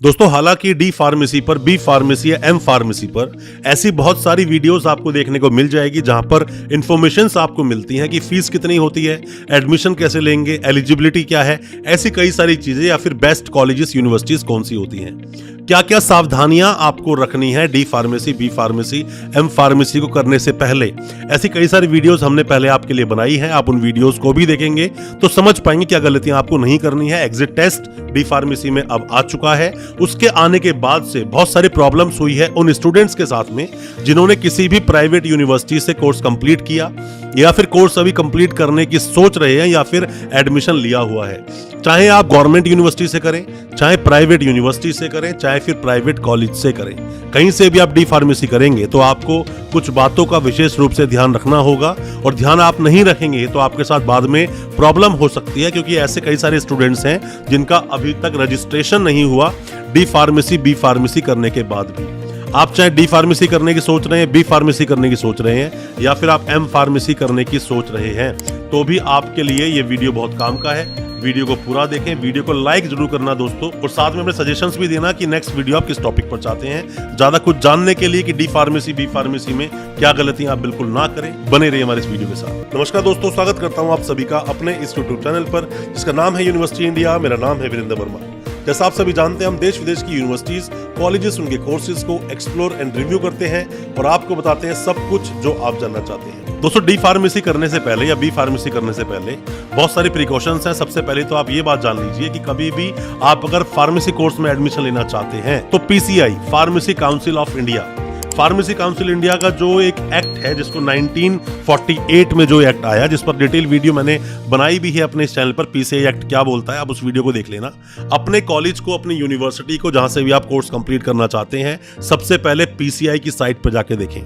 दोस्तों हालांकि D pharmacy पर, बी फार्मेसी या एम फार्मेसी पर ऐसी बहुत सारी वीडियोस आपको देखने को मिल जाएगी जहां पर इंफॉर्मेशंस आपको मिलती हैं कि फीस कितनी होती है, एडमिशन कैसे लेंगे, एलिजिबिलिटी क्या है, ऐसी कई सारी चीजें, या फिर बेस्ट कॉलेजेस यूनिवर्सिटीज कौन सी होती हैं, क्या क्या सावधानियां आपको रखनी है D pharmacy, B pharmacy, M pharmacy को करने से पहले। ऐसी कई सारी वीडियोस हमने पहले आपके लिए बनाई है, आप उन वीडियोस को भी देखेंगे तो समझ पाएंगे क्या गलतियां आपको नहीं करनी है। एग्जिट टेस्ट डी फार्मेसी में अब आ चुका है। उसके आने के बाद से बहुत सारी प्रॉब्लम्स हुई है उन स्टूडेंट्स के साथ में जिन्होंने किसी भी प्राइवेट यूनिवर्सिटी से कोर्स कंप्लीट किया या फिर कोर्स अभी कंप्लीट करने की सोच रहे हैं या फिर एडमिशन लिया हुआ है। चाहे आप गवर्नमेंट यूनिवर्सिटी से करें, चाहे प्राइवेट यूनिवर्सिटी से करें, चाहे फिर प्राइवेट कॉलेज से करें, कहीं से भी आप डी फार्मेसी करेंगे तो आपको कुछ बातों का विशेष रूप से ध्यान रखना होगा, और ध्यान आप नहीं रखेंगे तो आपके साथ बाद में प्रॉब्लम हो सकती है, क्योंकि ऐसे कई सारे स्टूडेंट्स हैं जिनका अभी तक रजिस्ट्रेशन नहीं हुआ डी फार्मेसी, बी फार्मेसी करने के बाद भी। आप चाहे डी फार्मेसी करने की सोच रहे हैं, बी फार्मेसी करने की सोच रहे हैं, या फिर आप एम फार्मेसी करने की सोच रहे हैं, तो भी आपके लिए ये वीडियो बहुत काम का है। वीडियो को पूरा देखें, वीडियो को लाइक जरूर करना दोस्तों, और साथ में अपने सजेशंस भी देना कि नेक्स्ट वीडियो आप किस टॉपिक पर चाहते हैं। ज्यादा कुछ जानने के लिए कि डी फार्मेसी, बी फार्मेसी में क्या गलतियां आप बिल्कुल ना करें, बने रहिए हमारे इस वीडियो के साथ। नमस्कार दोस्तों, स्वागत करता हूं आप सभी का अपने इस यूट्यूब चैनल पर जिसका नाम है यूनिवर्सिटी इंडिया। मेरा नाम है वीरेंद्र वर्मा। जैसा आप सभी जानते हैं, हम देश विदेश की यूनिवर्सिटीज, कॉलेजेस, उनके कोर्सेज को एक्सप्लोर एंड रिव्यू करते हैं और आपको बताते हैं सब कुछ जो आप जानना चाहते हैं। दोस्तों डी फार्मेसी करने से पहले या बी फार्मेसी करने से पहले बहुत सारी प्रिकॉशंस हैं। सबसे पहले तो आप ये बात जान लीजिए कि कभी भी आप अगर फार्मेसी कोर्स में एडमिशन लेना चाहते हैं तो PCI, pharmacy council of India, pharmacy council India का जो एक एक्ट है जिसको 1948 में जो एक्ट आया, जिस पर डिटेल वीडियो मैंने बनाई भी है अपने इस चैनल पर, पीसीआई एक्ट क्या बोलता है, आप उस वीडियो को देख लेना। अपने कॉलेज को, अपनी यूनिवर्सिटी को, जहां से भी आप कोर्स कंप्लीट करना चाहते हैं, सबसे पहले पीसीआई की साइट पर जाके देखें।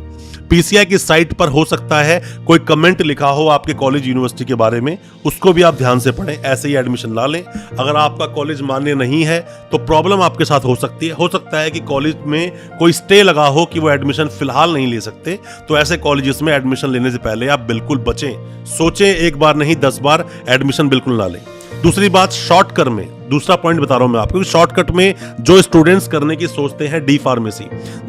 पीसीआई की साइट पर हो सकता है कोई कमेंट लिखा हो आपके कॉलेज यूनिवर्सिटी के बारे में, उसको भी आप ध्यान से पढ़ें, ऐसे ही एडमिशन ला लें। अगर आपका कॉलेज मान्य नहीं है तो प्रॉब्लम आपके साथ हो सकती है। हो सकता है कि कॉलेज में कोई स्टे लगा हो कि वो एडमिशन फिलहाल नहीं ले सकते, तो ऐसे कॉलेजेस में एडमिशन लेने से पहले आप बिल्कुल बचें, सोचें, एक बार नहीं 10 बार एडमिशन बिल्कुल ना लें। दूसरी बात, शॉर्टकट में, दूसरा पॉइंट बता रहा हूं मैं आपको, शॉर्टकट में जो स्टूडेंट्स करने की सोचते हैं डी फार्मेसी,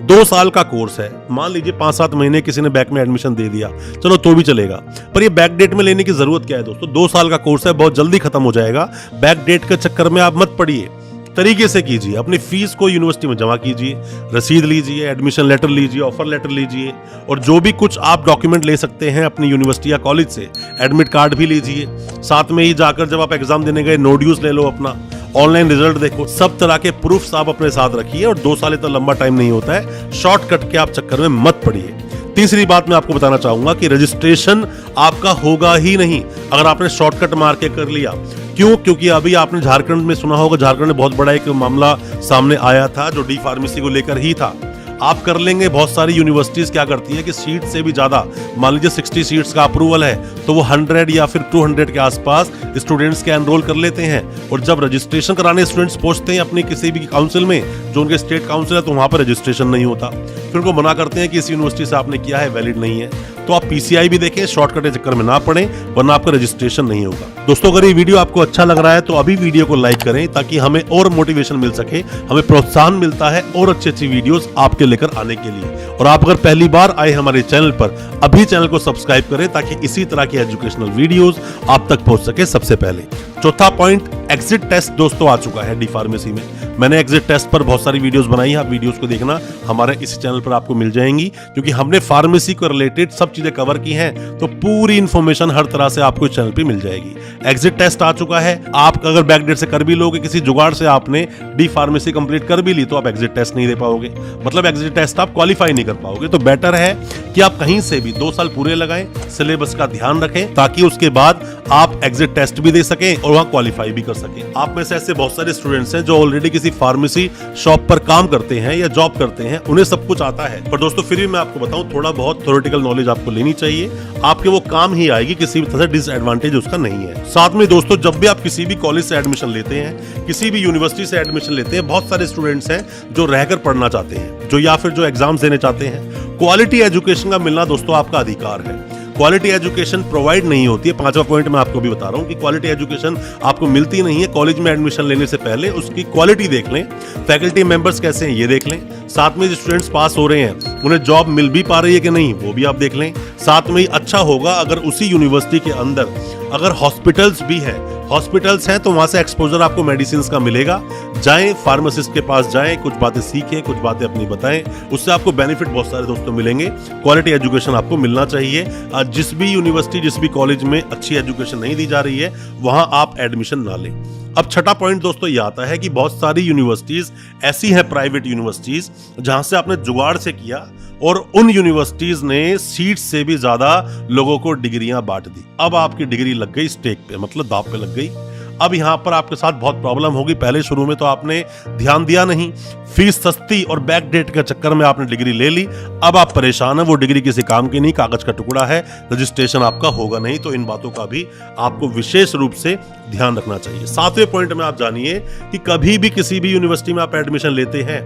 2 साल का कोर्स है, मान लीजिए 5-7 महीने किसी ने बैक में एडमिशन दे दिया, चलो तो भी चलेगा, पर ये बैक डेट में लेने की जरूरत क्या है दोस्तों? 2 साल का कोर्स है, बहुत जल्दी खत्म हो जाएगा। बैक डेट के चक्कर में आप मत पड़िए, तरीके से कीजिए। अपनी फीस को यूनिवर्सिटी में जमा कीजिए, रसीद लीजिए, एडमिशन लेटर लीजिए, ऑफर लेटर लीजिए, और जो भी कुछ आप डॉक्यूमेंट ले सकते हैं अपनी यूनिवर्सिटी या कॉलेज से, एडमिट कार्ड भी लीजिए। साथ में ही जाकर जब आप एग्जाम देने गए नोड्यूस ले लो, अपना ऑनलाइन रिजल्ट देखो, सब तरह के प्रूफ्स आप अपने साथ रखिए। और 2 साल इतना लंबा टाइम नहीं होता है, शॉर्टकट के आप चक्कर में मत पड़िए। तीसरी बात मैं आपको बताना चाहूंगा कि रजिस्ट्रेशन आपका होगा ही नहीं अगर आपने शॉर्टकट मार के कर लिया। क्यों? क्योंकि अभी आपने झारखंड में सुना होगा, झारखंड में बहुत बड़ा एक मामला सामने आया था जो डी फार्मेसी को लेकर ही था। आप कर लेंगे, बहुत सारी यूनिवर्सिटीज क्या करती है कि सीट से भी ज्यादा, मान लीजिए 60 सीट्स का अप्रूवल है तो वो 100 या फिर 200 के आसपास स्टूडेंट्स के एनरोल कर लेते हैं, और जब रजिस्ट्रेशन कराने स्टूडेंट्स पहुंचते हैं अपनी किसी भी काउंसिल में, जो उनके स्टेट काउंसिल है, तो वहां पर रजिस्ट्रेशन नहीं होता, फिर उनको मना करते हैं कि इस यूनिवर्सिटी से आपने किया है वैलिड नहीं है। तो आप पीसीआई भी देखें, शॉर्टकट के चक्कर में ना पड़े, वरना आपका रजिस्ट्रेशन नहीं होगा। दोस्तों अगर ये वीडियो आपको अच्छा लग रहा है तो अभी वीडियो को लाइक करें, ताकि हमें और मोटिवेशन मिल सके, हमें प्रोत्साहन मिलता है और अच्छी वीडियोस आपके लेकर आने के लिए। और आप अगर पहली बार आए हमारे चैनल पर, अभी चैनल को सब्सक्राइब करें ताकि इसी तरह की एजुकेशनल वीडियोस आप तक पहुंच सके सबसे पहले। चौथा पॉइंट, एग्जिट टेस्ट दोस्तों आ चुका है डी फार्मेसी में। मैंने एग्जिट टेस्ट पर बहुत सारी वीडियोस बनाई हैं, आप वीडियोस को देखना, हमारे इसी चैनल पर आपको मिल जाएंगी, क्योंकि हमने फार्मेसी को रिलेटेड सब चीजें कवर की हैं, तो पूरी इंफॉर्मेशन हर तरह से आपको इस चैनल पे मिल जाएगी। एग्जिट टेस्ट आ चुका है, आप अगर बैक डेट से कर भी लोगे, किसी जुगाड़ से आपने डी फार्मेसी कंप्लीट कर भी ली, तो आप एग्जिट टेस्ट नहीं दे पाओगे, मतलब एग्जिट टेस्ट आप क्वालिफाई नहीं कर पाओगे। तो बेटर है कि आप कहीं से भी 2 साल पूरे लगाएं, सिलेबस का ध्यान रखें, ताकि उसके बाद आप एग्जिट टेस्ट भी दे सकें और वहां क्वालिफाई भी कर सकें। आप में से ऐसे बहुत सारे स्टूडेंट्स हैं जो ऑलरेडी किसी फार्मेसी शॉप पर काम करते हैं या जॉब करते हैं, उन्हें सब कुछ आता है, पर दोस्तों फिर भी मैं आपको बताऊं, थोड़ा बहुत थ्योरेटिकल नॉलेज आपको लेनी चाहिए, आपके वो काम ही आएगी, किसी भी तरह से डिसएडवांटेज उसका नहीं है। साथ में दोस्तों, जब भी आप किसी भी कॉलेज से एडमिशन लेते हैं, किसी भी यूनिवर्सिटी से एडमिशन लेते हैं, बहुत सारे स्टूडेंट्स हैं जो रहकर पढ़ना चाहते हैं, जो या फिर जो एग्जाम्स देने चाहते हैं। क्वालिटी एजुकेशन का मिलना दोस्तों आपका अधिकार है। क्वालिटी एजुकेशन प्रोवाइड नहीं होती है। 5वां पॉइंट मैं आपको भी बता रहा हूं कि क्वालिटी एजुकेशन आपको मिलती नहीं है। कॉलेज में एडमिशन लेने से पहले उसकी क्वालिटी देख लें, फैकल्टी मेंबर्स कैसे हैं ये देख लें, साथ में जो स्टूडेंट्स पास हो रहे हैं उन्हें जॉब मिल भी पा रही है कि नहीं वो भी आप देख लें। साथ में ही अच्छा होगा अगर उसी यूनिवर्सिटी के अंदर अगर हॉस्पिटल्स भी हैं, हॉस्पिटल्स हैं तो वहां से एक्सपोजर आपको मेडिसिन का मिलेगा। जाएं फार्मासिस्ट के पास जाएं, कुछ बातें सीखें, कुछ बातें अपनी बताएं, उससे आपको बेनिफिट बहुत सारे दोस्तों मिलेंगे। क्वालिटी एजुकेशन आपको मिलना चाहिए। जिस भी यूनिवर्सिटी जिस भी कॉलेज में अच्छी एजुकेशन नहीं दी जा रही है वहां आप एडमिशन ना लें। अब छठा पॉइंट दोस्तों ये आता है कि बहुत सारी यूनिवर्सिटीज ऐसी हैं, प्राइवेट यूनिवर्सिटीज, जहां से आपने जुगाड़ से किया और उन यूनिवर्सिटीज ने सीट से भी ज्यादा लोगों को डिग्रियां बांट दी। अब आपकी डिग्री लग गई स्टेक पे, मतलब दांव पे लग गई। अब यहां पर आपके साथ बहुत प्रॉब्लम होगी। पहले शुरू में तो आपने ध्यान दिया नहीं, फीस सस्ती और बैक डेट के चक्कर में आपने डिग्री ले ली। अब आप परेशान हैं, वो डिग्री किसी काम की नहीं, कागज का टुकड़ा है, रजिस्ट्रेशन आपका होगा नहीं। तो इन बातों का भी आपको विशेष रूप से ध्यान रखना चाहिए। 7वें पॉइंट में आप जानिए कि कभी भी किसी भी यूनिवर्सिटी में आप एडमिशन लेते हैं,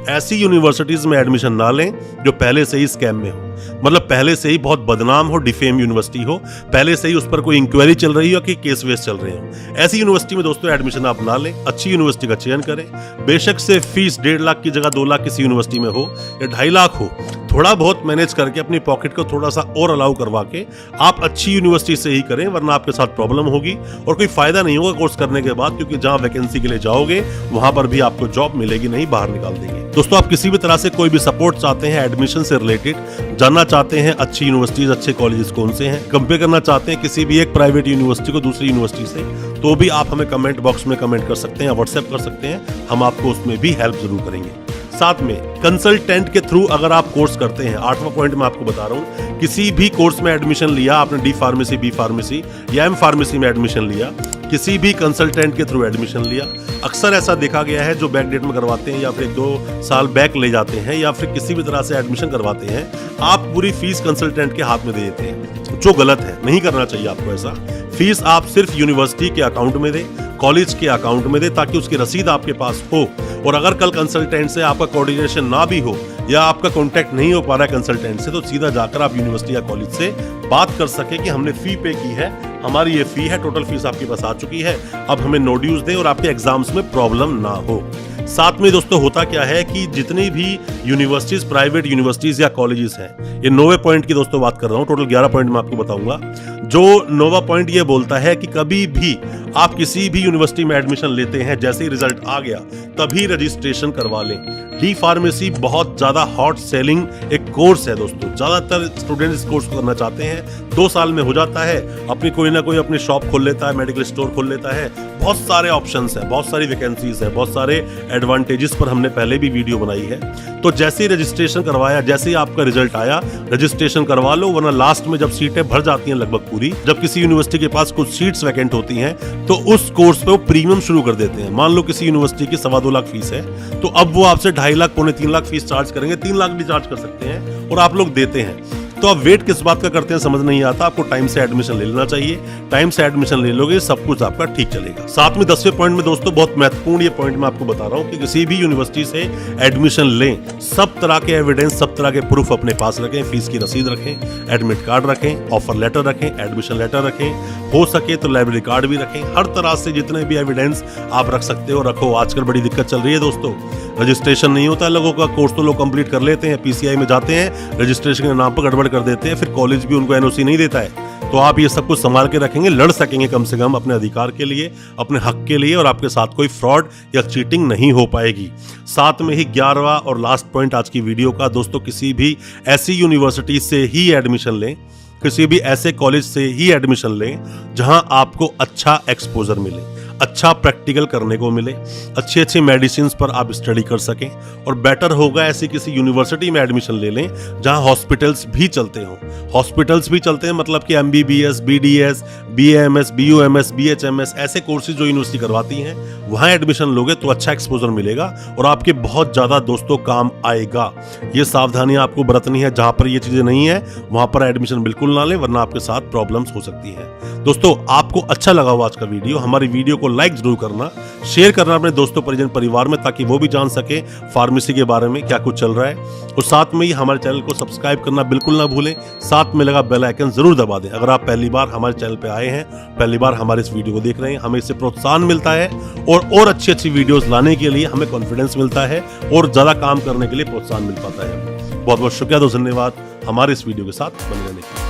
ऐसी यूनिवर्सिटीज में एडमिशन ना लें जो पहले से ही स्कैम में हो, मतलब पहले से ही बहुत बदनाम हो, डिफेम यूनिवर्सिटी हो, पहले से ही उस पर कोई इंक्वायरी चल रही हो कि केस वेस चल रहे हो। ऐसी यूनिवर्सिटी में दोस्तों एडमिशन आप ना लें। अच्छी यूनिवर्सिटी का चयन करें। बेशक से फीस 1.5 लाख की जगह 2 लाख किसी यूनिवर्सिटी में हो या 2.5 लाख हो, थोड़ा बहुत मैनेज करके अपनी पॉकेट को थोड़ा सा और अलाउ करवा के आप अच्छी यूनिवर्सिटी से ही करें, वरना आपके साथ प्रॉब्लम होगी और कोई फायदा नहीं होगा कोर्स करने के बाद, क्योंकि जहां वैकेंसी के लिए जाओगे वहां पर भी आपको जॉब मिलेगी नहीं, बाहर निकाल देंगे। दोस्तों आप किसी भी तरह से कोई भी सपोर्ट चाहते हैं एडमिशन से रिलेटेड, जानना चाहते हैं अच्छी यूनिवर्सिटीज अच्छे कॉलेजेस कौन से हैं, कंपेयर करना चाहते हैं किसी भी एक प्राइवेट यूनिवर्सिटी को दूसरी यूनिवर्सिटी से, तो भी आप हमें कमेंट बॉक्स में कमेंट कर सकते हैं या व्हाट्सएप कर सकते हैं, हम आपको उसमें भी हेल्प जरूर करेंगे। साथ में कंसल्टेंट के थ्रू अगर आप कोर्स करते हैं, 8वां पॉइंट मैं आपको बता रहा हूं, किसी भी कोर्स में एडमिशन लिया आपने, डी फार्मेसी, बी फार्मेसी या एम फार्मेसी में एडमिशन लिया, किसी भी कंसल्टेंट के थ्रू एडमिशन लिया, अक्सर ऐसा देखा गया है जो बैक डेट में करवाते हैं या फिर 1-2 साल बैक ले जाते हैं या फिर किसी भी तरह से एडमिशन करवाते हैं, आप पूरी फीस कंसल्टेंट के हाथ में दे देते हैं, जो गलत है। नहीं करना चाहिए आपको ऐसा। फीस आप सिर्फ यूनिवर्सिटी के अकाउंट में दें, कॉलेज के अकाउंट में दें, ताकि उसकी रसीद आपके पास हो। और अगर कल कंसल्टेंट से आपका कोऑर्डिनेशन ना भी हो या आपका कांटेक्ट नहीं हो पा रहा है कंसल्टेंट से, तो सीधा जाकर आप यूनिवर्सिटी या कॉलेज से बात कर सके कि हमने फी पे की है, हमारी ये फी है, टोटल फीस आपके पास आ चुकी है, अब हमें नो ड्यूज दें और आपके एग्जाम्स में प्रॉब्लम ना हो। साथ में दोस्तों होता क्या है कि जितनी भी यूनिवर्सिटीज, प्राइवेट यूनिवर्सिटीज या कॉलेजेस हैं, ये 9वें पॉइंट की दोस्तों बात कर रहा हूं, टोटल 11 पॉइंट मैं आपको बताऊंगा। जो 9वां पॉइंट ये बोलता है कि कभी भी आप किसी भी यूनिवर्सिटी में एडमिशन लेते हैं, जैसे ही रिजल्ट आ गया तभी रजिस्ट्रेशन करवा लें। डी फार्मेसी बहुत ज्यादा हॉट सेलिंग एक कोर्स है दोस्तों, ज्यादातर स्टूडेंट इस कोर्स को करना चाहते हैं। 2 साल में हो जाता है, अपनी कोई ना कोई अपनी शॉप खोल लेता है, मेडिकल स्टोर खोल लेता है, बहुत सारे ऑप्शंस हैं, बहुत सारी वैकेंसीज हैं, बहुत सारे एडवांटेजेस पर हमने पहले भी वीडियो बनाई है। तो जैसे ही रजिस्ट्रेशन करवाया, जैसे ही आपका रिजल्ट आया, रजिस्ट्रेशन करवा लो, वरना लास्ट में जब सीटें भर जाती हैं लगभग पूरी, जब किसी यूनिवर्सिटी के पास कुछ सीट्स वैकेंट होती हैं, तो उस कोर्स पे वो प्रीमियम शुरू कर देते हैं। मान लो किसी यूनिवर्सिटी की 2.25 लाख फीस है, तो अब वो आपसे 2.5 लाख, 2.25 लाख फीस चार्ज करेंगे, 3 लाख भी चार्ज कर सकते हैं और आप लोग देते हैं। तो आप वेट किस बात का करते हैं समझ नहीं आता। आपको टाइम से एडमिशन ले लेना चाहिए, टाइम से एडमिशन ले लोगे सब कुछ आपका ठीक चलेगा। साथ में 10वें पॉइंट में दोस्तों बहुत महत्वपूर्ण ये पॉइंट मैं आपको बता रहा हूं कि किसी भी यूनिवर्सिटी से एडमिशन लें, सब तरह के एविडेंस, सब तरह के प्रूफ अपने पास रखें, फीस की रसीद रखें, एडमिट कार्ड रखें, ऑफर लेटर रखें, एडमिशन लेटर रखें, हो सके तो लाइब्रेरी कार्ड भी रखें। हर तरह से जितने भी एविडेंस आप रख सकते हो रखो। आजकल बड़ी दिक्कत चल रही है दोस्तों, रजिस्ट्रेशन नहीं होता है लोगों का, कोर्स तो लोग कंप्लीट कर लेते हैं, पीसीआई में जाते हैं, रजिस्ट्रेशन के नाम पर गड़बड़ कर देते हैं, फिर कॉलेज भी उनको एनओसी नहीं देता है। तो आप ये सब कुछ संभाल के रखेंगे, लड़ सकेंगे कम से कम अपने अधिकार के लिए, अपने हक के लिए, और आपके साथ कोई फ्रॉड या चीटिंग नहीं हो पाएगी। साथ में ही 11वां और लास्ट पॉइंट आज की वीडियो का दोस्तों, किसी भी ऐसी यूनिवर्सिटी से ही एडमिशन लें, किसी भी ऐसे कॉलेज से ही एडमिशन लें जहां आपको अच्छा एक्सपोजर मिले, अच्छा प्रैक्टिकल करने को मिले, अच्छी अच्छी मेडिसिन पर आप स्टडी कर सकें। और बेटर होगा ऐसी किसी यूनिवर्सिटी में एडमिशन ले लें जहां हॉस्पिटल्स भी चलते हों। हॉस्पिटल्स भी चलते हैं मतलब कि MBBS, BDS, BAMS, BUMS, BHMS ऐसे कोर्सेज जो यूनिवर्सिटी करवाती हैं, वहां एडमिशन लोगे तो अच्छा एक्सपोजर मिलेगा और आपके बहुत ज्यादा दोस्तों काम आएगा। ये सावधानियां आपको बरतनी है, जहां पर ये चीजें नहीं है वहां पर एडमिशन बिल्कुल ना लें, वरना आपके साथ प्रॉब्लम्स हो सकती हैं। दोस्तों आपको अच्छा लगा हो आज का वीडियो, हमारी वीडियो को को लाइक जरूर करना, शेयर करना अपने दोस्तों परिजन परिवार में, ताकि वो भी जान सके फार्मेसी के बारे में क्या कुछ चल रहा है। और साथ में ही हमारे चैनल को सब्सक्राइब करना बिल्कुल ना भूलें, साथ में लगा बेल आइकन जरूर दबा दें। अगर आप पहली बार हमारे चैनल पे आए हैं, पहली बार हमारे इस वीडियो को देख रहे हैं, हमें इससे प्रोत्साहन मिलता है और अच्छी वीडियोस लाने के लिए हमें कॉन्फिडेंस मिलता है और ज्यादा काम करने के लिए प्रोत्साहन मिल पाता है। बहुत बहुत शुक्रिया, दोस्तों, धन्यवाद हमारे इस वीडियो के साथ बने रहने के लिए।